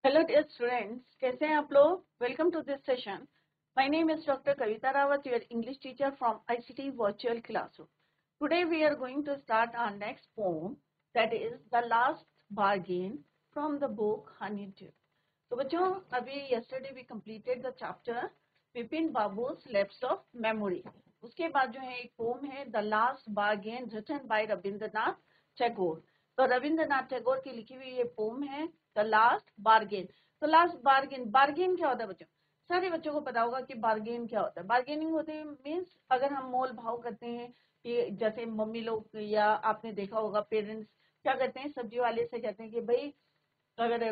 Hello dear students, कैसे हैं आप लोग। Welcome to this session. My name is doctor Kavita Rawat, your English teacher from ICT virtual classroom. Today we are going to start our next poem, that is the last bargain from the book honeydew. तो बच्चों, अभी yesterday we completed the chapter Vipin Babu's lapse of memory. उसके बाद जो है एक poem है the last bargain written by Rabindranath Tagore. तो रविंद्रनाथ टैगोर की लिखी हुई ये पोम है द लास्ट बार्गेन। तो लास्ट बार्गेन, बार्गेन क्या होता है बच्चों? सारे बच्चों को पता होगा कि बार्गेन क्या होता है। बार्गेनिंग होती है मीन्स अगर हम मोल भाव करते हैं कि जैसे मम्मी लोग या आपने देखा होगा पेरेंट्स क्या करते हैं, सब्जी वाले से कहते हैं कि भाई अगर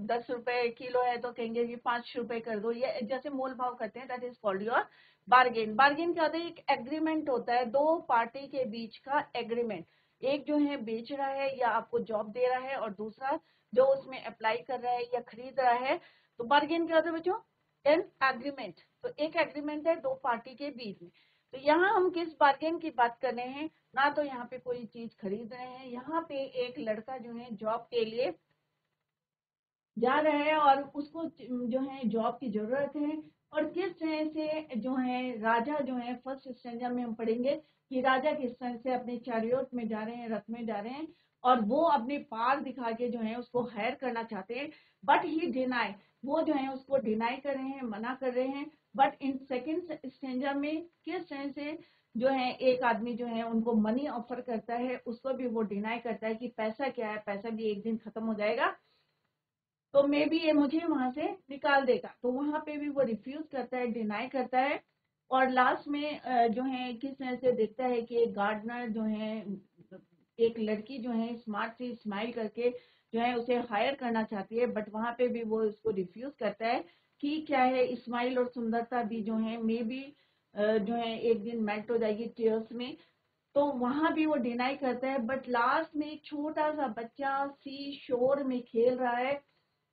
10 रुपए किलो है तो कहेंगे कि 5 रुपए कर दो, ये जैसे मोल भाव करते हैं, that is called your bargain. Bargain क्या होता है? एक एग्रीमेंट होता है, दो पार्टी के बीच का एग्रीमेंट। एक जो है बेच रहा है या आपको जॉब दे रहा है और दूसरा जो उसमें अप्लाई कर रहा है या खरीद रहा है। तो बार्गेन क्या होता है बच्चों? An agreement. तो एक एग्रीमेंट है दो पार्टी के बीच में। तो यहाँ हम किस बार्गेन की बात कर रहे हैं? ना तो यहाँ पे कोई चीज खरीद रहे हैं, यहाँ पे एक लड़का जो है जॉब के लिए जा रहा है और उसको जो है जॉब की जरूरत है। और किस तरह से जो है राजा जो है, फर्स्ट स्टैंडर्ड में हम पढ़ेंगे कि राजा किस तरह से अपने चैरियट में जा रहे हैं, रथ में जा रहे हैं और वो अपने पार दिखा के जो है उसको हायर करना चाहते हैं। बट ही डिनाई, वो जो है उसको डिनाई कर रहे हैं, मना कर रहे हैं। बट इन सेकेंड स्टैंडर्ड में किस तरह से जो है एक आदमी जो है उनको मनी ऑफर करता है, उसको भी वो डिनाई करता है कि पैसा क्या है, पैसा भी एक दिन खत्म हो जाएगा, तो मे बी ये मुझे वहां से निकाल देगा। तो वहां पे भी वो रिफ्यूज करता है, डिनाई करता है। और लास्ट में जो है किस तरह से देखता है कि एक गार्डनर जो है, एक लड़की जो है स्मार्ट सी स्माइल करके जो है उसे हायर करना चाहती है, बट वहां पे भी वो उसको रिफ्यूज करता है कि क्या है, स्माइल और सुंदरता भी जो है मे बी जो है एक दिन मेल्ट हो जाएगी टीयर्स में। तो वहां भी वो डिनाई करता है। बट लास्ट में एक छोटा सा बच्चा सी शोर में खेल रहा है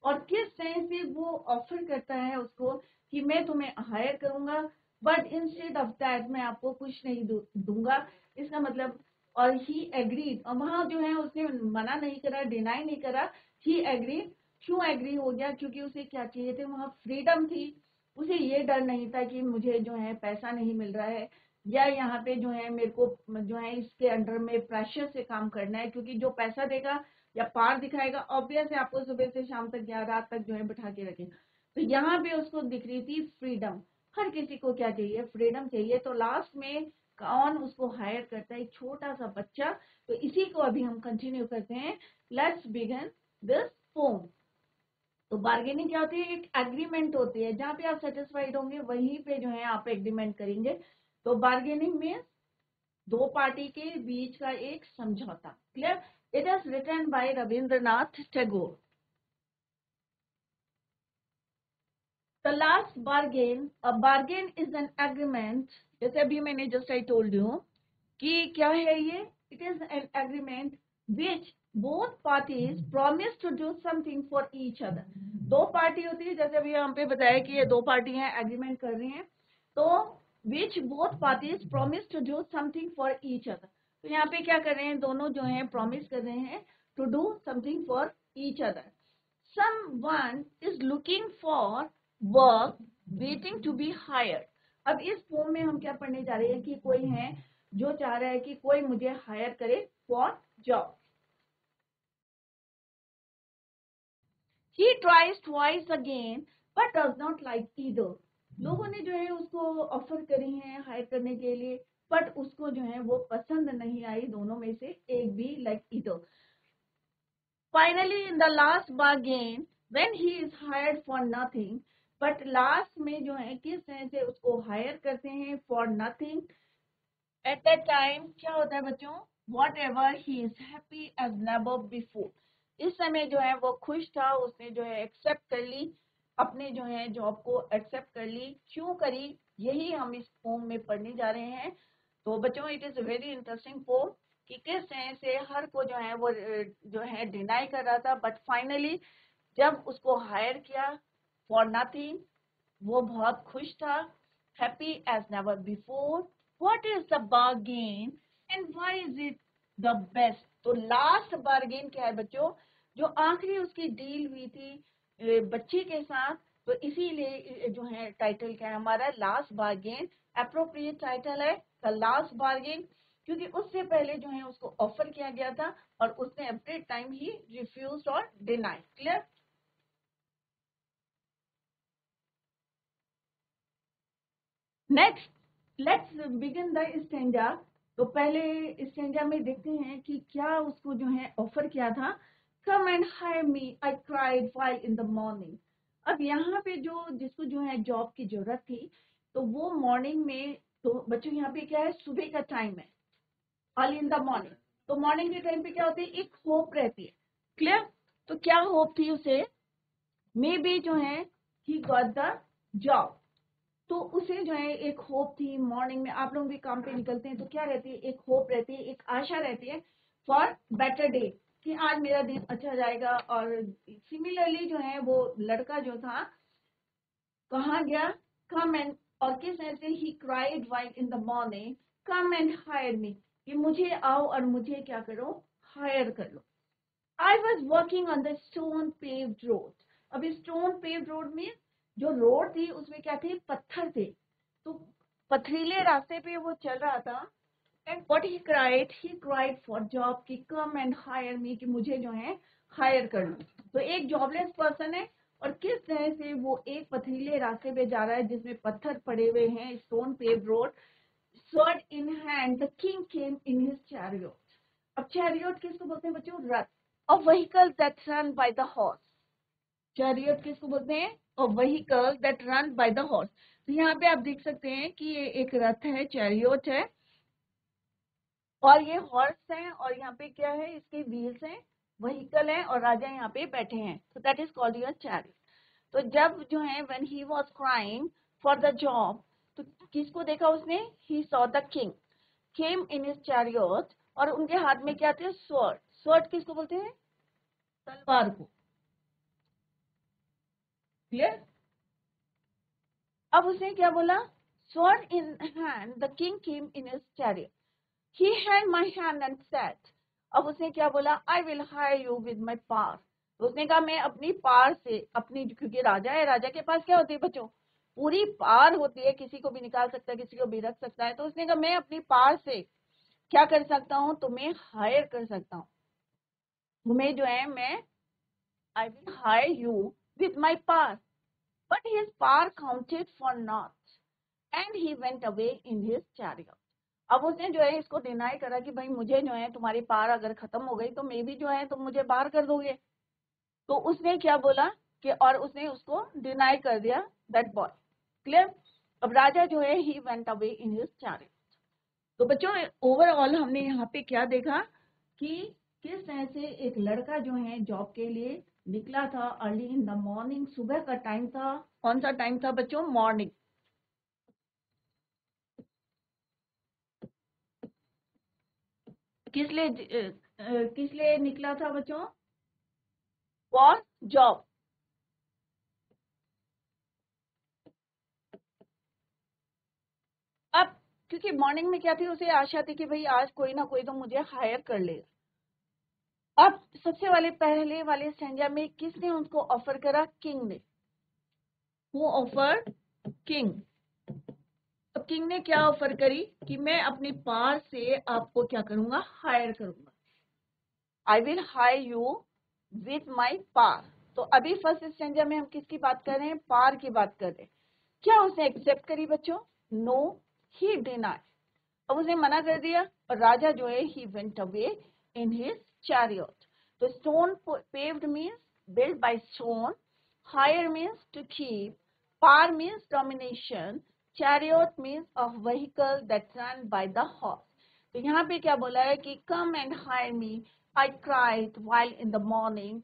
और किस तरह से वो ऑफर करता है उसको कि मैं तुम्हें हायर करूंगा, बट इंस्टेड ऑफ दैट मैं आपको कुछ नहीं दूंगा। इसका मतलब, और ही एग्रीड, और वहां जो है उसने मना नहीं करा, डिनाई नहीं करा, ही एग्रीड। क्यों एग्री हो गया? क्योंकि उसे क्या चाहिए थे? वहां फ्रीडम थी। उसे ये डर नहीं था कि मुझे जो है पैसा नहीं मिल रहा है या यहाँ पे जो है मेरे को जो है इसके अंडर में प्रेशर से काम करना है, क्योंकि जो पैसा देगा या पार दिखाएगा ऑब्वियस है आपको सुबह से शाम तक या रात तक जो है बिठा के रखेगा। तो यहाँ पे उसको दिख रही थी फ्रीडम। हर किसी को क्या चाहिए? फ्रीडम चाहिए। तो लास्ट में कौन उसको हायर करता है? एक छोटा सा बच्चा। तो इसी को अभी हम कंटिन्यू करते हैं। Let's begin this pome. तो बार्गेनिंग क्या होती है? एक एग्रीमेंट होती है, जहाँ पे आप सेटिस्फाइड होंगे वहीं पे जो है आप एग्रीमेंट करेंगे। तो बार्गेनिंग में दो पार्टी के बीच का एक समझौता। Clear? It is written by Rabindranath Tagore. The last bargain, a bargain is an agreement. जैसे अभी मैंने जस्ट आई टोल्ड यू कि क्या है ये? It is an agreement which both parties promise to do something for each other. दो party होती है, जैसे अभी हम पे बताया कि ये दो पार्टी हैं, एग्रीमेंट कर रही हैं। तो which both parties promise to do something for each other. तो यहाँ पे क्या कर रहे हैं? दोनों जो है प्रॉमिस कर रहे हैं to do something for each other. Someone is looking for work waiting to be hired। अब इस फॉर्म में हम क्या पढ़ने जा रहे हैं कि कोई है जो चाह रहा है कि कोई मुझे हायर करे for job. He tries twice again but does not like either। लोगों ने जो है उसको ऑफर करी है हायर करने के लिए, बट उसको जो है वो पसंद नहीं आई दोनों में से एक भी, like either. Finally, in the last bargain, when he is hired for nothing, but last में जो है किस तरह से उसको हायर करते हैं for nothing. At that time क्या होता है बच्चों? Whatever he is happy as never before. इस समय जो है वो खुश था, उसने जो है एक्सेप्ट कर ली, अपने जो है जॉब को एक्सेप्ट कर ली। क्यों करी? यही हम इस पोम में पढ़ने जा रहे हैं। तो बच्चों, it is very interesting poem कि किस तरह से हर को जो है वो जो है डिनाई कर रहा था, बट फाइनली जब उसको हायर किया फॉर नथिंग, वो बहुत खुश था, happy as never before. What is the bargain and why is it the best? तो लास्ट बार्गेन क्या है बच्चों? जो आखिरी उसकी डील हुई थी, बच्चे के साथ, तो इसीलिए जो है टाइटल क्या है हमारा, लास्ट बार्गेन। अप्रोप्रिएट टाइटल है द लास्ट बार्गेन, क्योंकि उससे पहले जो है उसको ऑफर किया गया था और उसने एट दैट टाइम ही रिफ्यूज्ड और denied. Clear? Next let's begin the stanza. तो पहले स्टेंजा में देखते हैं कि क्या उसको जो है ऑफर किया था। Come and hire me, I cried while in the morning. अब यहाँ पे जो जिसको जो है जॉब की जरूरत थी, तो वो मॉर्निंग में, तो बच्चों यहाँ पे क्या है, सुबह का टाइम है, अर्ली इन द मॉर्निंग। तो मॉर्निंग के टाइम पे क्या होती है, एक होप रहती है। क्लियर? तो क्या होप थी उसे, मे बी जो है ही गॉट द जॉब। तो उसे जो है एक होप थी, मॉर्निंग में आप लोग भी काम पे निकलते हैं तो क्या रहती है, एक होप रहती है, एक आशा रहती है फॉर बेटर डे, कि आज मेरा दिन अच्छा जाएगा। और सिमिलरली जो है वो लड़का जो था कहाँ गया, कम एंड, और किस ऐसे he cried while in the morning, come and hire me, कि मुझे आओ और मुझे क्या करो, हायर कर लो। I was working on the stone paved road. अब स्टोन पेव्ड रोड में जो रोड थी उसमें क्या थे, पत्थर थे, तो पथरीले रास्ते पे वो चल रहा था। And what he cried for job, कि कम एंड हायर मी, कि मुझे जो है हायर कर लो। तो एक जॉबलेस पर्सन है और किस तरह से वो एक पथरीले रास्ते पे जा रहा है जिसमें पत्थर पड़े हुए हैं, stone paved road. Sword in hand the king came in his chariot. अब चैरियट किसको बोलते हैं बच्चों, रथ। A vehicle that run by the horse. Chariot किसको बोलते हैं, a vehicle that run by the horse। तो यहाँ पे आप देख सकते हैं कि ये एक रथ है, चैरियट है, और ये हॉर्स है, और यहाँ पे क्या है, इसके व्हील्स हैं, व्हीकल है, और राजा यहाँ पे बैठे हैं। तो that is called your chariot. तो जब जो है when he was crying for the job, तो किसको देखा उसने, he saw the king came in his chariot, और उनके हाथ में क्या थे, स्वॉर्ड। स्वॉर्ड किसको बोलते हैं, तलवार को। क्लियर? अब उसने क्या बोला, sword in hand the king came in his chariot, he held my hand and said। अब उसने क्या बोला, I will hire you with my power। तो उसने कहा मैं अपनी पार से, अपनी, क्योंकि राजा है, राजा के पास क्या होती है बच्चों, पूरी पार होती है, किसी को भी निकाल सकता है, किसी को भी रख सकता है। तो उसने कहा मैं अपनी पार से क्या कर सकता हूँ, तुम्हें हायर कर सकता हूँ, तुम्हें जो है मैं, I will hire you with my power। But his power counted for naught, and he went away in his chariot। अब उसने जो है इसको डिनाई करा कि भाई मुझे जो है तुम्हारी पार अगर खत्म हो गई तो मैं भी जो है तुम मुझे पार कर दोगे। तो उसने क्या बोला कि, और उसने उसको डिनाई कर दिया दैट बॉय। क्लियर? अब राजा जो है he went away in his chariot. तो बच्चों ओवरऑल हमने यहाँ पे क्या देखा कि किस तरह से एक लड़का जो है जॉब के लिए निकला था अर्ली इन द मॉर्निंग, सुबह का टाइम था। कौन सा टाइम था बच्चों, मॉर्निंग। किस लिए निकला था बच्चों, फॉर जॉब। अब क्योंकि मॉर्निंग में क्या थी, उसे आशा थी कि भाई आज कोई ना कोई तो मुझे हायर कर लेगा। अब सबसे वाले पहले वाले स्टैंजा में किसने उनको ऑफर करा, किंग ने। Who offer, king. अब किंग ने क्या ऑफर करी कि मैं अपनी पार से आपको क्या करूंगा, हायर करूंगा। I will hire you with my power. तो अभी फर्स्ट स्टैंजा में हम किसकी बात कर रहे हैं, पार की बात कर रहे हैं। क्या उसने एक्सेप्ट करी बच्चों, नो ही डिनाई। अब उसने मना कर दिया और राजा जो है he went away in his chariot. तो stone paved means built by stone, hire means to keep, par means domination, chariot means a vehicle that run by the horse। तो यहाँ पे क्या बोला है कि come and hire me, I cried while in the morning,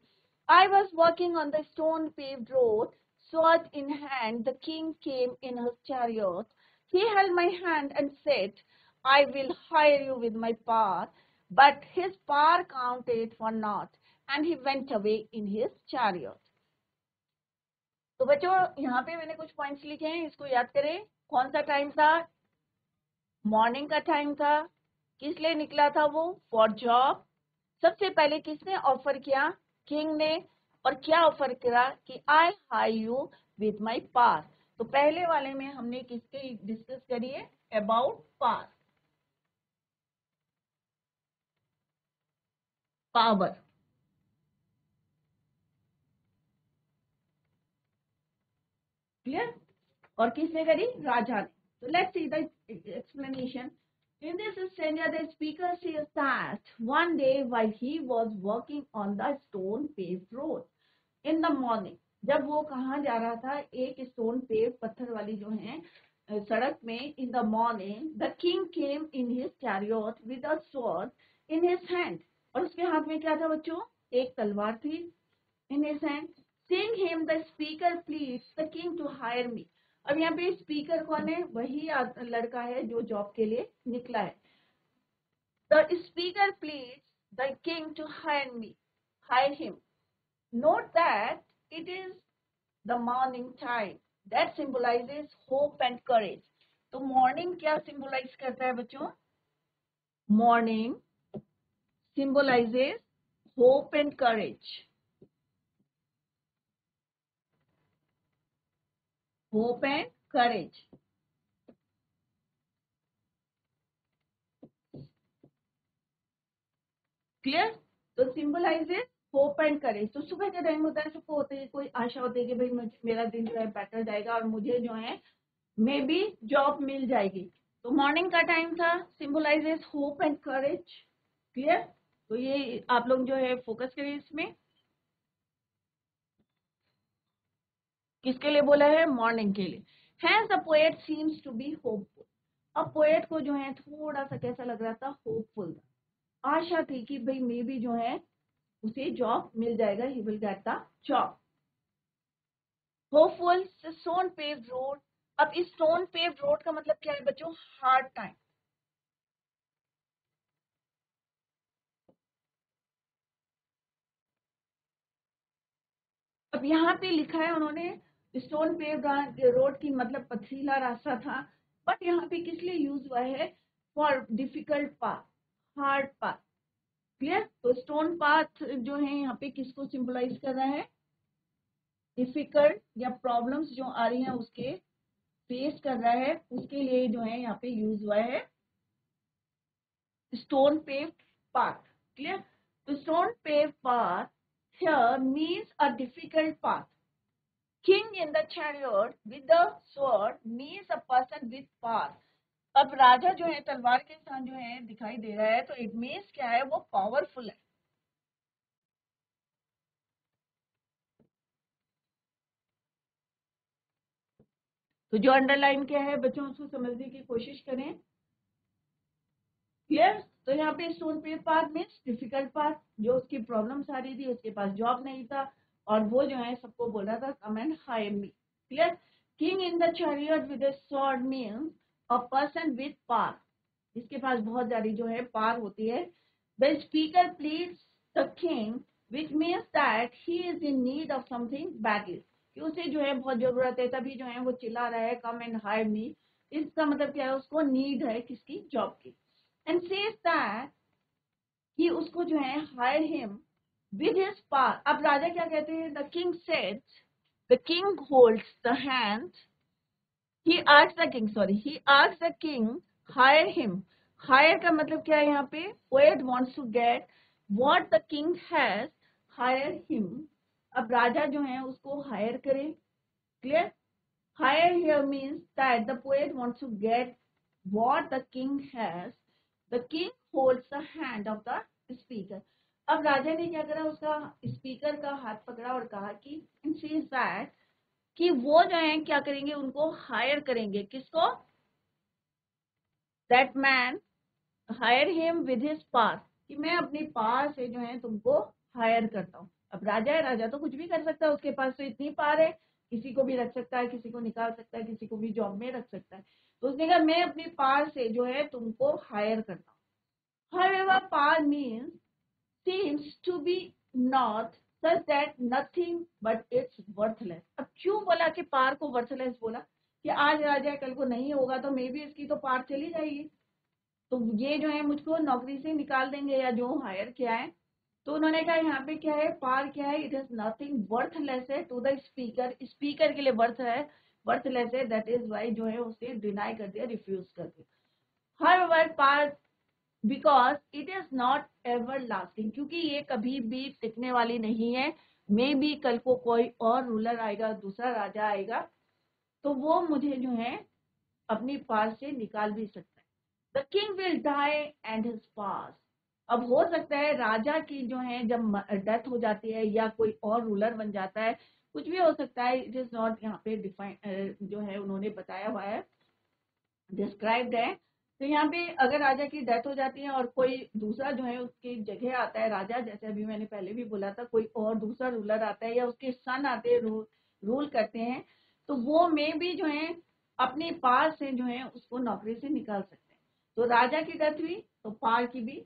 I was walking on the stone paved road, sword in hand the king came in his chariot, he held my hand and said, I will hire you with my power, but his power counted for naught, and he went away in his chariot। तो बच्चों यहाँ पे मैंने कुछ points लिखे हैं, इसको याद करें। कौन सा टाइम था, मॉर्निंग का टाइम था। किस लिए निकला था वो, फॉर जॉब। सबसे पहले किसने ऑफर किया, किंग ने। और क्या ऑफर करा कि I hire you with my power. तो पहले वाले में हमने किसके डिस्कस करी है, अबाउट पार, पावर। क्लियर? और किसने करी, राजा ने। तो let's see the explanation. In this scenario, the speaker says that one day while he was walking on the stone paved road in the morning, जब वो कहाँ जा रहा था, एक स्टोन पेव पत्थर वाली जो है सड़क में, in the morning the king came in his chariot with a sword in his hand. और उसके हाथ में क्या था बच्चों, एक तलवार थी, in his hand. Seeing him, the speaker pleads the king to hire me। अब यहाँ पे स्पीकर कौन है, वही लड़का है जो जॉब के लिए निकला है। The speaker pleads the king to hire him। Note that it is the morning time that symbolizes hope and courage। तो मॉर्निंग क्या सिंबलाइज करता है बच्चों, morning symbolizes hope and courage, hope and courage। Clear? तो symbolizes hope and courage. तो सुबह का time होता है, सबको होते है कोई आशा होती है कि भाई मेरा दिन जो है बेटर जाएगा और मुझे जो है मे बी जॉब मिल जाएगी। तो मॉर्निंग का टाइम था, symbolizes hope and courage. Clear? तो ये आप लोग जो है फोकस करिए इसमें। किसके लिए बोला है, मॉर्निंग के लिए। Hence the poet seems to be hopeful. अब पोएट को जो है थोड़ा सा कैसा लग रहा था, होपफुल, आशा थी कि भाई मे बी जो है उसे जॉब मिल जाएगा, he will get the job. Hopeful stone paved road. अब इस स्टोन पेव्ड रोड का मतलब क्या है बच्चों, हार्ड टाइम। अब यहाँ पे लिखा है उन्होंने स्टोन पेव्ड रोड की मतलब पथरीला रास्ता था, बट यहाँ पे किस लिए यूज हुआ है, for difficult path, hard path. Clear? तो स्टोन पाथ जो है यहाँ पे किसको सिंबलाइज कर रहा है, डिफिकल्ट या प्रॉब्लम्स जो आ रही हैं उसके फेस कर रहा है, उसके लिए जो है यहाँ पे यूज हुआ है stone paved path। Clear? The stone paved path here means a difficult path। King in the chariot with the sword means a person with power। अब राजा जो है तलवार के साथ जो है दिखाई दे रहा है, तो इट मीन्स क्या है, वो पावरफुल है। तो जो अंडरलाइन क्या है बच्चों, उसको समझने की कोशिश करें। क्लियर? तो यहाँ पे stone paved path means difficult path, जो उसकी प्रॉब्लम्स आ रही थी, उसके पास जॉब नहीं था और वो जो है सबको बोल रहा था come and hire me. Clear? King in the chariot with a sword means a person with power, जिसके पास बहुत ज्यादा जो है पावर होती है। The speaker pleads the king which means that he is in need of something badly, कि उसे जो है बहुत जरूरत है, तभी जो है वो चिल्ला रहा है कम एंड हायर मी। इसका मतलब क्या है, उसको नीड है किसकी, जॉब की। And says that कि उसको जो है hire him with his power। अब राजा क्या कहते हैं, the king said, the king holds the hand, he asks the king hire him। hire का मतलब क्या है यहाँ पे, poet wants to get what the king has, hire him। अब राजा जो है उसको hire करे। Clear? Hire here means that the poet wants to get what the king has। The king holds the hand of the speaker। अब राजा ने क्या करा, उसका स्पीकर का हाथ पकड़ा और कहा कि says that कि वो जो है क्या करेंगे, उनको हायर करेंगे। किसको? That man hire him with his power, कि मैं अपनी पावर से जो है तुमको हायर करता हूँ। अब राजा है, राजा तो कुछ भी कर सकता है, उसके पास तो इतनी पावर है, किसी को भी रख सकता है, किसी को निकाल सकता है, किसी को भी जॉब में रख सकता है। तो उसने कहा मैं अपनी पावर से जो है तुमको हायर करता हूँ। However, power means seems to be not such that nothing but it's worthless। अब क्यों बोला कि पार को वर्थलेस बोला, कि आज राजा कल को नहीं होगा तो मे भी इसकी तो पार चली जाएगी, तो ये जो है मुझको नौकरी से निकाल देंगे या जो हायर किया है, तो उन्होंने कहा यहाँ पे क्या है, पार क्या है, इट इज नथिंग, वर्थलेस है टू द स्पीकर, स्पीकर के लिए वर्थ है, वर्थलेस है, दैट इज वाई जो है उसे डिनाई कर दिया, रिफ्यूज कर दिया। हर word power because it is not everlasting, क्योंकि ये कभी भी टिकने वाली नहीं है। मे बी कल को कोई और रूलर आएगा, दूसरा राजा आएगा, तो वो मुझे जो है अपनी पार से निकाल भी सकता है। The king will die and his power, अब हो सकता है राजा की जो है जब डेथ हो जाती है या कोई और रूलर बन जाता है, कुछ भी हो सकता है, इट इज नॉट यहाँ पे डिफाइन जो है उन्होंने बताया हुआ है, डिस्क्राइब्ड है। तो यहाँ पे अगर राजा की डेथ हो जाती है और कोई दूसरा जो है उसकी जगह आता है राजा, जैसे अभी मैंने पहले भी बोला था, कोई और दूसरा रूलर आता है या उसके सन आते हैं, रूल करते हैं, तो वो में भी जो है अपने पार से जो है उसको नौकरी से निकाल सकते हैं। तो राजा की डेथ हुई तो पार की भी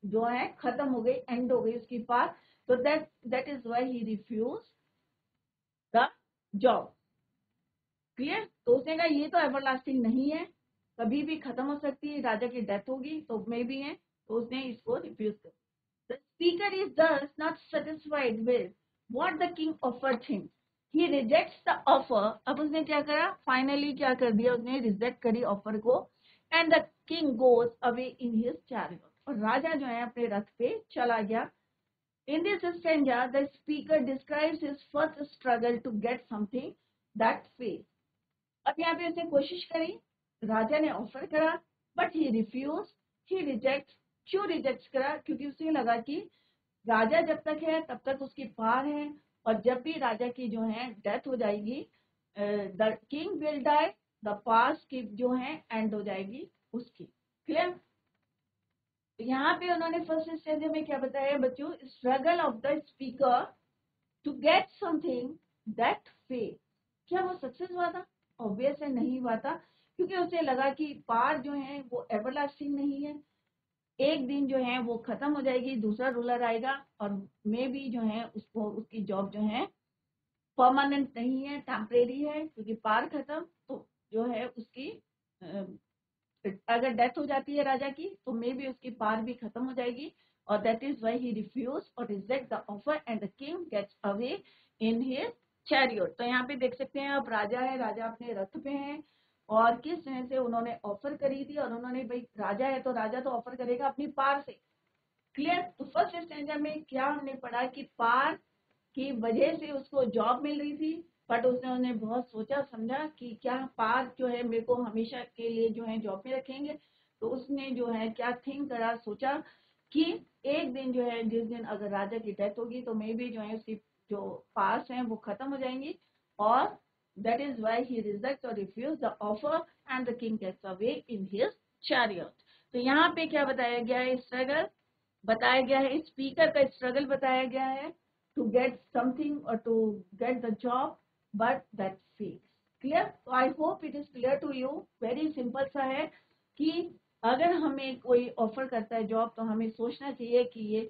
जो है खत्म हो गई, एंड हो गई उसकी पार। तो that is why he refuse the job. Clear? तो उसने कहा ये तो एवरलास्टिंग नहीं है, कभी भी खत्म हो सकती है, राजा की डेथ होगी तो मे भी है, तो उसने इसको रिफ्यूज कर। The speaker is thus not satisfied with what the king offered him. He rejects the offer. अब उसने क्या करा, फाइनली क्या कर दिया, उसने रिजेक्ट करी ऑफर को, and the king goes away in his chariot, और राजा जो है अपने रथ पे चला गया। In this stanza, the speaker describes his first struggle to get something that fails. अब यहाँ पे उसने कोशिश करी, राजा ने ऑफर करा, but he refuse, he reject. क्यों रिजेक्ट करा? क्योंकि उसे लगा कि राजा जब तक है तब तक उसकी पार है, और जब भी राजा की जो है डेथ हो जाएगी, the king will die, the power की जो है एंड हो जाएगी उसकी। क्लियर? यहाँ पे उन्होंने फर्स्ट स्टेज में क्या बताया बच्चों, struggle of the speaker to get something that fail. क्या वो सक्सेस हुआ था? ऑब्वियस है नहीं हुआ था, क्योंकि उसे लगा कि पार जो है वो एवरलास्टिंग नहीं है, एक दिन जो है वो खत्म हो जाएगी, दूसरा रूलर आएगा, और मे भी जो है उसको उसकी जॉब जो है परमानेंट नहीं है, टेम्परेरी है, क्योंकि पार खत्म, तो जो है उसकी अगर डेथ हो जाती है राजा की तो मे भी उसकी पार भी खत्म हो जाएगी, और that is why he refuse और reject the offer and the king gets away in his chariot. तो यहाँ पे देख सकते हैं, अब राजा है, राजा अपने रथ पे हैं, और किस तरह से उन्होंने ऑफर करी थी, और उन्होंने, भाई राजा है तो राजा तो ऑफर करेगा अपनी पार से। क्लियर? तो फर्स्ट स्टैंडर्ड में क्या हमने पढ़ा कि पार की वजह से उसको जॉब मिल रही थी, बट उसने बहुत सोचा समझा कि क्या पार जो है मेरे को हमेशा के लिए जो है जॉब में रखेंगे, तो उसने जो है क्या थिंक करा, सोचा कि एक दिन जो है, जिस दिन अगर राजा की डेथ होगी तो मे भी जो है उसकी जो पास है वो खत्म हो जाएंगी, और that is why he reject और refuse the offer and the king gets away in his chariot. तो यहाँ पे क्या बताया गया है, स्ट्रगल बताया गया है, स्पीकर का स्ट्रगल बताया गया है to get something or to get the job, but that fails. Clear? So I hope it is clear to you. Very simple सा है कि अगर हमें कोई ऑफर करता है जॉब, तो हमें सोचना चाहिए कि ये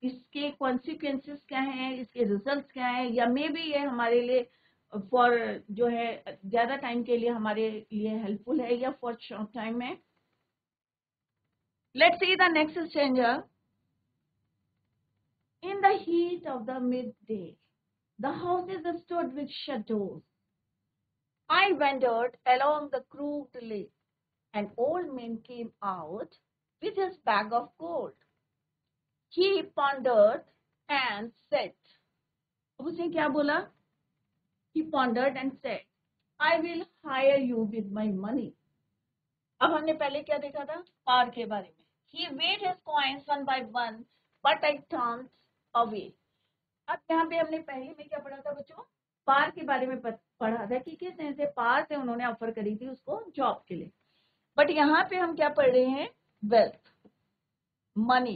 इसके कॉन्सिक्वेंसेस क्या हैं, इसके रिजल्ट्स क्या हैं, या मे बी ये हमारे लिए फॉर जो है ज्यादा टाइम के लिए हमारे लिए हेल्पफुल है, या फॉर शॉर्ट टाइम में। Let's see the next stranger. In the heat of the midday, the houses stood with shut doors. I wandered along the crooked lane. An old man came out with his bag of gold. He pondered and said, उसने क्या बोला? He pondered and said, I will hire you with my money. अब हमने पहले क्या देखा था? पार के बारे में. He weighed his coins one by one, but I turned away. अब यहाँ पे हमने पहले में क्या पढ़ा था बच्चों? पार के बारे में पढ़ा था कि किस तरह से पार से उन्होंने ऑफर करी थी उसको जॉब के लिए, बट यहाँ पे हम क्या पढ़ रहे हैं? Wealth, money.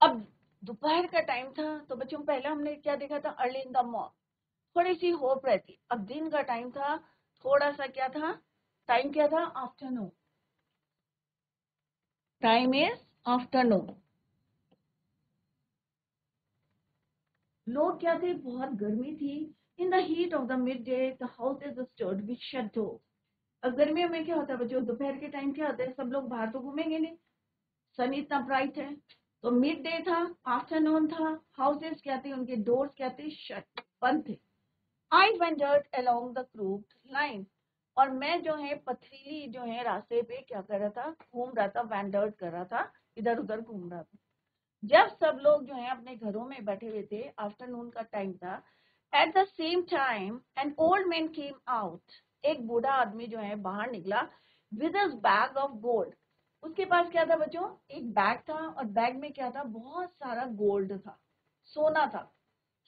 अब दोपहर का टाइम था, तो बच्चों पहले हमने क्या देखा था? अर्ली इन द मॉर्निंग, थोड़ी सी होप रहती। अब दिन का टाइम था, थोड़ा सा क्या था? टाइम क्या था? आफ्टरनून। Time is afternoon. लोग क्या थे? बहुत गर्मी थी। In the heat of the mid day the houses stood with shut doors. अब गर्मियों में क्या होता है बच्चों, दोपहर के टाइम क्या होता है, सब लोग बाहर तो घूमेंगे नहीं, सन इतना ब्राइट है। तो मिड डे था, आफ्टरनून था, हाउसेस क्या थे, उनके डोर्स क्या थे, शट, बंद थे। आई वेंडर्ड अलोंग द क्रूव्ड लाइन, और मैं जो है पथरीली जो है रास्ते पे क्या कर रहा था, घूम रहा था, वेंडर्ड कर रहा था, इधर उधर घूम रहा था। जब सब लोग जो है अपने घरों में बैठे हुए थे, आफ्टरनून का टाइम था, at the same time N old man came out, एक बूढ़ा आदमी जो है बाहर निकला, with his bag of gold. उसके पास क्या था बच्चों, एक बैग था, और बैग में क्या था, बहुत सारा गोल्ड था, सोना था।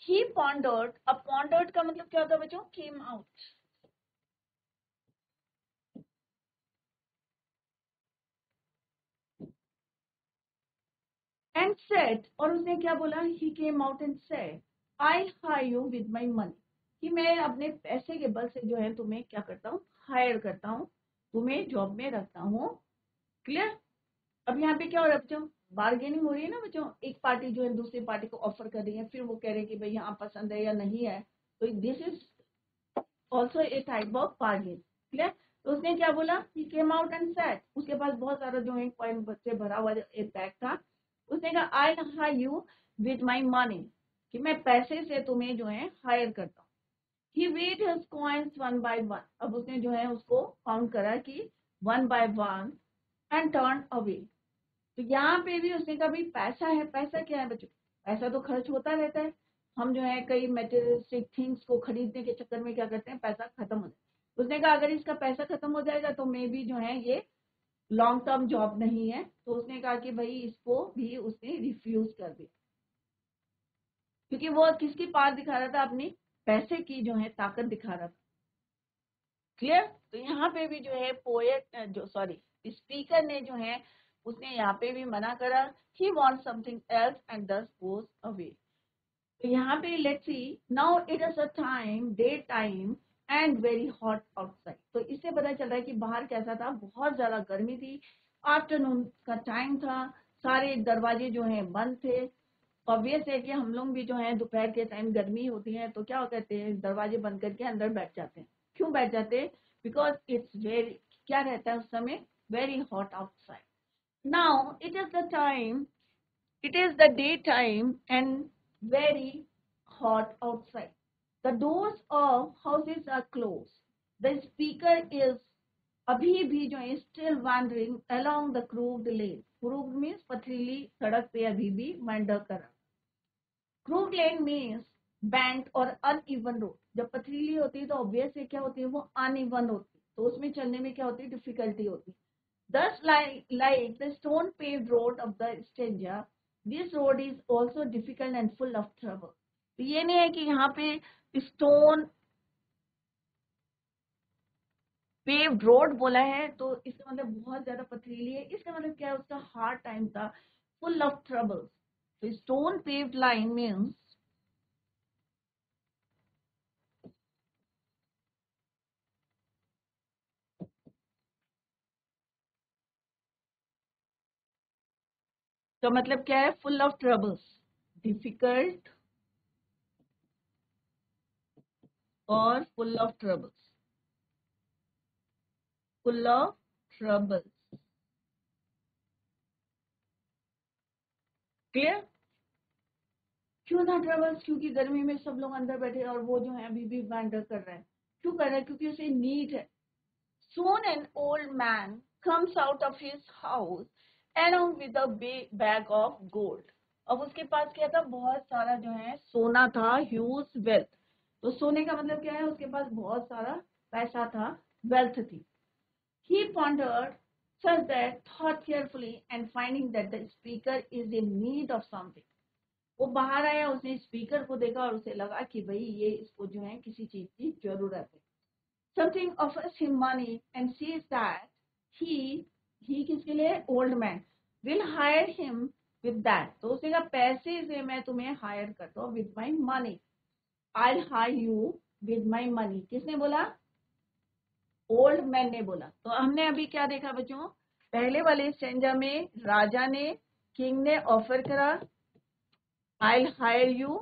ही पॉन्डर्ड, अब पॉन्डर्ड का मतलब क्या होता है बच्चों, केम आउट, एंड सेड, और उसने क्या बोला, he came out and said, I hire you with my money, कि मैं अपने पैसे के बल से जो है तुम्हें क्या करता हूँ, हायर करता हूँ, तुम्हें जॉब में रखता हूँ। क्लियर। अब यहाँ पे क्या हो रहा है बच्चों, बार्गेनिंग हो रही है ना बच्चों, एक पार्टी जो है दूसरी पार्टी को ऑफर कर रही है, फिर वो कह रहे हैं कि भाई यहाँ पसंद है या नहीं है, तो this is also a type of bargain. Clear. तो उसने क्या बोला, he came out and said, उसके पास बहुत सारा जो है कॉइन से भरा हुआ एक बैग था। उसने कहा, आई hire you with my money, कि मैं पैसे से तुम्हें जो है हायर करता हूँ। He weighed his coins one by one, अब उसने जो है उसको काउंट करा कि one by one, and turn away. तो यहाँ पे भी उसने कहा भाई पैसा है, पैसा क्या है बच्चों, पैसा तो खर्च होता रहता है, हम जो है कई मेटेरियलिस्टिक थिंग्स को खरीदने के चक्कर में क्या करते हैं, पैसा खत्म हो जाता है। उसने कहा अगर इसका पैसा खत्म हो जाएगा तो मे भी जो है ये लॉन्ग टर्म जॉब नहीं है, तो उसने कहा कि भाई इसको भी उसने रिफ्यूज कर दिया, क्योंकि वो किसकी पार दिखा रहा था, अपनी पैसे की जो है ताकत दिखा रहा था। क्लियर। तो यहाँ पे भी जो है पोएट जो सॉरी स्पीकर ने जो है उसने यहाँ पे भी मना करा, ही वॉन्ट समथिंग एल्स एंड दस गोज अवे। तो यहाँ पे let's see, now it is a time, day time and very hot outside. तो इससे पता चल रहा है कि बाहर कैसा था, बहुत ज्यादा गर्मी थी, आफ्टरनून का टाइम था, सारे दरवाजे जो है बंद थे। ऑब्वियस है कि हम लोग भी जो है दोपहर के टाइम गर्मी होती है तो क्या कहते हैं, दरवाजे बंद करके अंदर बैठ जाते हैं। क्यों बैठ जाते हैं, बिकॉज इट्स वेरी, क्या रहता है उस समय, very hot outside. Now it is the time, it is the daytime and very hot outside. The doors of houses are closed. The speaker is अभी भी जो है still wandering along the crooked lane. Crooked means पथरीली सड़क पे अभी भी wander कर रहा। Crooked lane means bent और uneven road. जब पथरीली होती है तो ऑब्वियस है क्या होती है, वो uneven होती है, तो उसमें चलने में क्या होती है, डिफिकल्टी होती है। Thus, like the stone paved road of the stranger, this road is also difficult and full of trouble. तो ये नहीं है कि यहाँ पे स्टोन पेव्ड रोड बोला है तो इसका मतलब बहुत ज्यादा पथरीली है, इसका मतलब क्या है, उसका हार्ड टाइम था, फुल ऑफ ट्रबल्स। तो स्टोन पेव्ड लाइन मीन्स तो मतलब क्या है, फुल ऑफ ट्रबल्स, डिफिकल्ट और full of troubles, full of troubles. Clear. क्यों था ट्रबल्स, क्योंकि गर्मी में सब लोग अंदर बैठे और वो जो है अभी भी वैंडर कर रहे हैं। क्यों कर रहे हैं, क्योंकि उसे नीड है। Soon an old man comes out of his house along with a bag of gold. अब उसके पास क्या था, बहुत सारा जो है सोना था, ह्यूज वेल्थ। तो सोने का मतलब क्या है, उसके पास बहुत सारा पैसा था, वेल्थ थी। He pondered, such that, thought carefully, and finding that the speaker is in need of something. वो बाहर आया, उसने स्पीकर को देखा और उसे लगा कि भाई ये इसको जो है किसी चीज की जरूरत है। Something offers him money and sees that he किसके लिए, old man, will hire him with that. तो उसने कहा पैसे से मैं तुम्हें हायर करता हूँ, with my money, I'll hire you with my money. किसने बोला, ओल्ड मैन ने बोला। तो हमने अभी क्या देखा बच्चों, पहले वाले स्टेंजा में राजा ने, किंग ने ऑफर करा, I'll hire you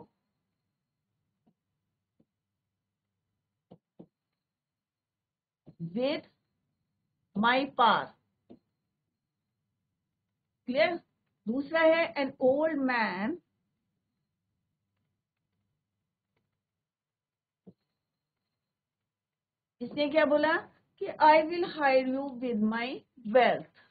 with my power. Clear. दूसरा है एन ओल्ड मैन इसने क्या बोला कि I will hire you with my wealth.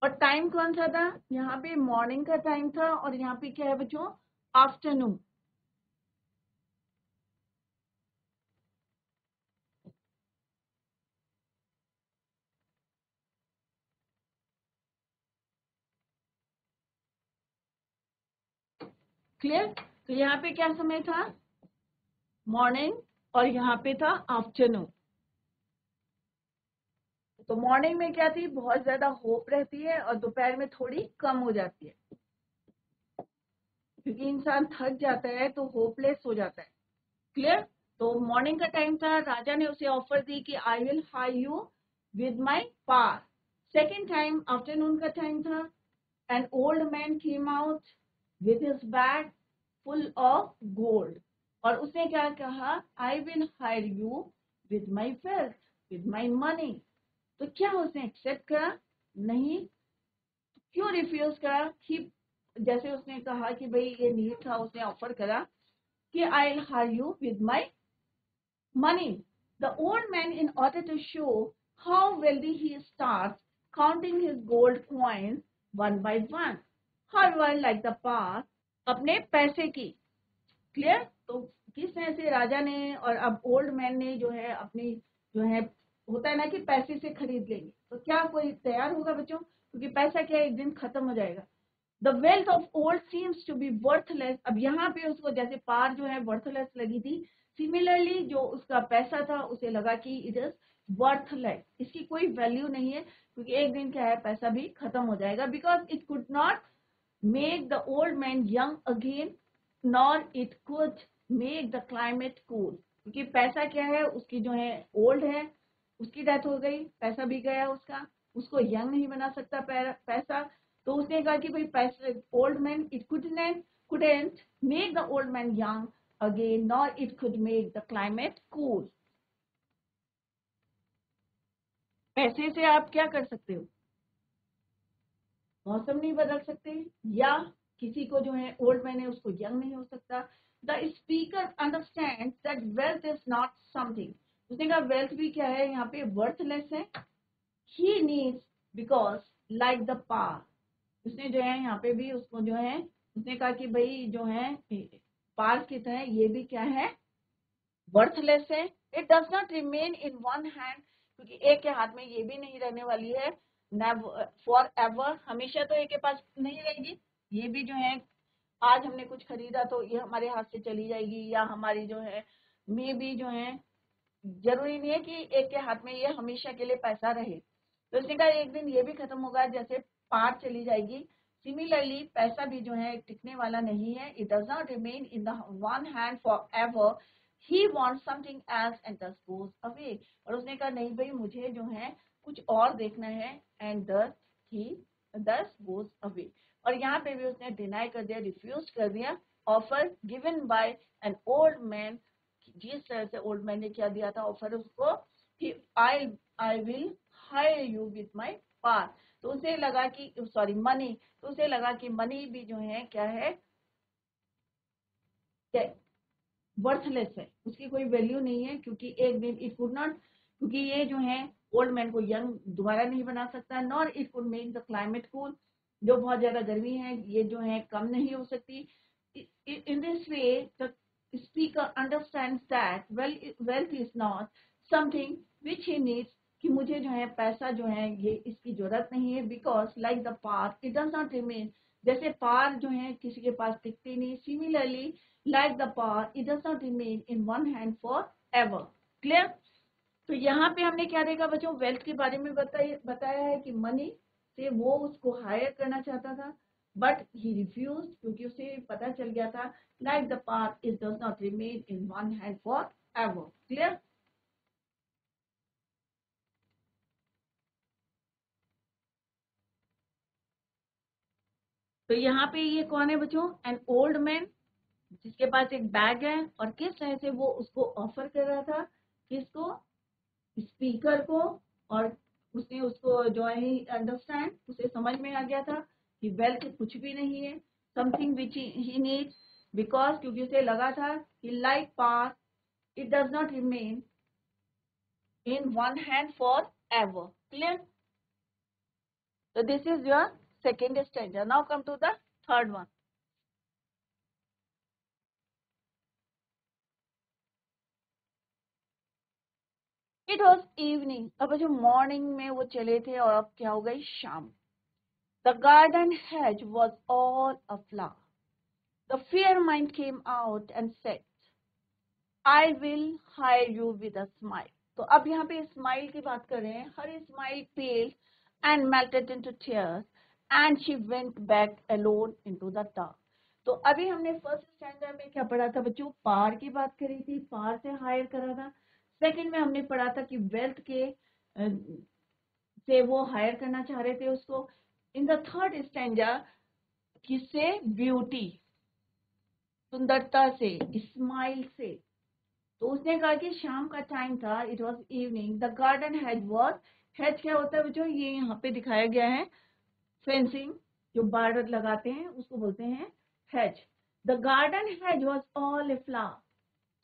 और टाइम कौन सा था, यहाँ पे मॉर्निंग का टाइम था और यहाँ पे क्या है बच्चों, आफ्टरनून। क्लियर। तो यहाँ पे क्या समय था, मॉर्निंग, और यहाँ पे था आफ्टरनून। तो मॉर्निंग में क्या थी, बहुत ज्यादा होप रहती है और दोपहर में थोड़ी कम हो जाती है, क्योंकि इंसान थक जाता है तो होपलेस हो जाता है। क्लियर। तो मॉर्निंग का टाइम था, राजा ने उसे ऑफर दी कि I will hire you with my power. Second time afternoon का टाइम था, an old man came out with his bag full of gold. और उसने क्या कहा, I will hire you with my wealth, with my money. तो क्या उसने accept करा, नहीं। क्यों रिफ्यूज करा, कि जैसे उसने कहा कि भाई ये नीड था, उसने ऑफर करा कि I will hire you with my money. The old man, in order to show how wealthy he starts, counting his gold coins one by one. However, like the past, अपने पैसे की। Clear. तो किस तरह से राजा ने और अब ओल्ड मैन ने जो है अपनी जो है, होता है ना कि पैसे से खरीद लेंगे, तो क्या कोई तैयार होगा बच्चों, क्योंकि पैसा क्या एक दिन खत्म हो जाएगा। The wealth of old seems to be worthless. अब यहाँ पे उसको जैसे पार जो है वर्थलेस लगी थी, सिमिलरली जो उसका पैसा था उसे लगा कि इट इज वर्थलेस, इसकी कोई वैल्यू नहीं है, क्योंकि एक दिन क्या है पैसा भी खत्म हो जाएगा। Because it could not make the old man young again, nor it could make the climate cool। क्योंकि पैसा क्या है, उसकी जो है ओल्ड है, उसकी डेथ हो गई, पैसा भी गया उसका, उसको यंग नहीं बना सकता पैसा। तो उसने कहा कि भाई पैसा, old man, it couldn't make the old man young again, nor it could make the climate cool। पैसे से आप क्या कर सकते हो, मौसम नहीं बदल सकते, या किसी को जो है ओल्ड मैन है उसको यंग नहीं हो सकता। The speaker understand that wealth is not something. उसने कहा वेल्थ भी क्या है, यहाँ पे वर्थलेस है। He needs because like the power. उसने जो है यहाँ पे भी उसको जो है, उसने कहा कि भाई जो है पार की तरह ये भी क्या है, वर्थलेस है। It does not remain in one hand, क्योंकि एक के हाथ में ये भी नहीं रहने वाली है फॉर एवर, हमेशा तो एक के पास नहीं रहेगी। ये भी जो है आज हमने कुछ खरीदा तो ये हमारे हाथ से चली जाएगी, या हमारी जो है मे भी जो है, जरूरी नहीं है कि एक के हाथ में ये हमेशा के लिए पैसा रहे। तो इसने कहा एक दिन ये भी खत्म होगा, जैसे पार चली जाएगी। सिमिलरली पैसा भी जो है टिकने वाला नहीं है। It does not remain in the one hand for ever. He want something else and दस गोज अवे। और उसने कहा नहीं भाई मुझे जो है कुछ और देखना है, एंड दस ही दस गोज अवे। और यहाँ पे भी उसने डिनाई कर दिया, रिफ्यूज कर दिया offer given by N old man. जिस तरह से ओल्ड मैन ने क्या दिया था ऑफर उसको, कि I will hire you with my power. तो उसे लगा कि सॉरी मनी, तो उसे लगा कि मनी भी जो है क्या है, वर्थलेस है, उसकी कोई वैल्यू नहीं है, क्योंकि एक दिन इट कुड नॉट, क्योंकि ये जो है ओल्ड मैन को यंग दोबारा नहीं बना सकता, nor it could make the climate cool. जो बहुत ज्यादा गर्मी है ये जो है कम नहीं हो सकती। In this way the speaker understands that wealth is not something which he needs, कि मुझे जो है पैसा जो है ये इसकी जरूरत नहीं है। Because like the power it does not remain, जैसे पार जो है किसी के पास टिकती नहीं, similarly like the power it does not remain in one hand forever। Clear. तो यहाँ पे हमने क्या देखा बच्चों, वेल्थ के बारे में बताया है कि मनी से वो उसको हायर करना चाहता था, बट ही रिफ्यूज, क्योंकि उसे पता चल गया था like the path it does not remain in one hand for ever. Clear. तो यहाँ पे ये कौन है बच्चों, एन ओल्ड मैन, जिसके पास एक बैग है, और किस तरह से वो उसको ऑफर कर रहा था, किसको, स्पीकर को, और उसने उसको जो है अंडरस्टैंड, उसे समझ में आ गया था कि वेल्थ कुछ भी नहीं है, something which he needs, because क्योंकि उसे लगा था कि like pass it does not remain in one hand forever. Clear? So this is your second stanza. Now come to the third one. It was evening. अब जो morning में वो चले थे और अब क्या हो गई शाम. The garden hedge was all aflower. The fair mind came out and said, I will hire you with a smile. तो अब यहाँ पे स्माइल की बात कर रहे हैं. Her smile paled and melted into tears, and she went back alone into the dark. तो अभी हमने फर्स्ट स्टैंडर्ड में क्या पढ़ा था बच्चों, पार की बात करी थी, पार से हायर करा था. सेकंड में हमने पढ़ा था कि वेल्थ के से वो हायर करना चाह रहे थे उसको. इन द थर्ड स्टैंडा किससे, ब्यूटी, सुंदरता से, स्माइल से. तो उसने कहा कि शाम का टाइम था, it was evening, the garden has was, has क्या होता है बच्चों, ये यहाँ पे दिखाया गया है, फेंसिंग जो बार्डर लगाते हैं उसको बोलते हैं has. The garden has was all a flower.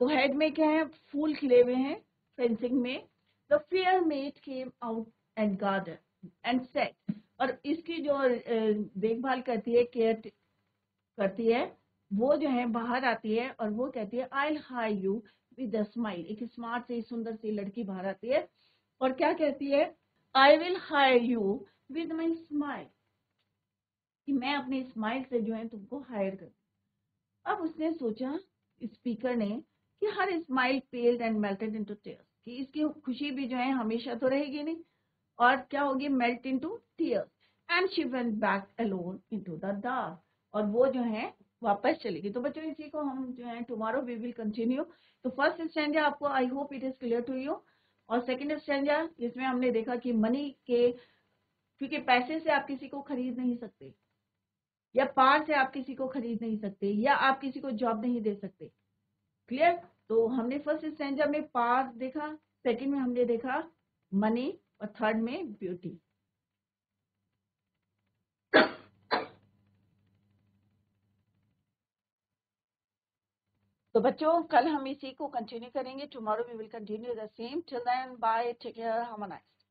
तो हेड में क्या है, फूल खिले हुए हैं फेंसिंग में. The fair made came out and garden and set, और इसकी जो देखभाल करती है, केयर करती है, वो जो है बाहर आती है और वो कहती है आई will hire you with a smile. एक स्मार्ट सी सुंदर सी लड़की बाहर आती है और क्या कहती है, आई will hire you with my smile, कि मैं अपने स्माइल से जो है तुमको हायर कर. अब उसने सोचा, स्पीकर ने, कि her smile पेल्ड and melted into tears, कि इसकी खुशी भी जो है हमेशा तो रहेगी नहीं, और क्या होगी, melt into tears. And she went back alone into the dark, और वो जो है वापस चलेगी. तो बच्चों इसी को हम जो है टुमारो वी विल कंटिन्यू. तो फर्स्ट स्टैंजा आपको, I hope it is clear to you. और सेकंड स्टैंजा जिसमें हमने देखा कि मनी के, क्योंकि पैसे से आप किसी को खरीद नहीं सकते, या पार से आप किसी को खरीद नहीं सकते, या आप किसी को जॉब नहीं दे सकते. क्लियर? तो हमने फर्स्ट स्टैंजा में पार देखा, सेकंड में हमने देखा मनी, और थर्ड में ब्यूटी. तो बच्चों कल हम इसी को कंटिन्यू करेंगे. Tomorrow we will continue the same. Till then bye, take care, have a nice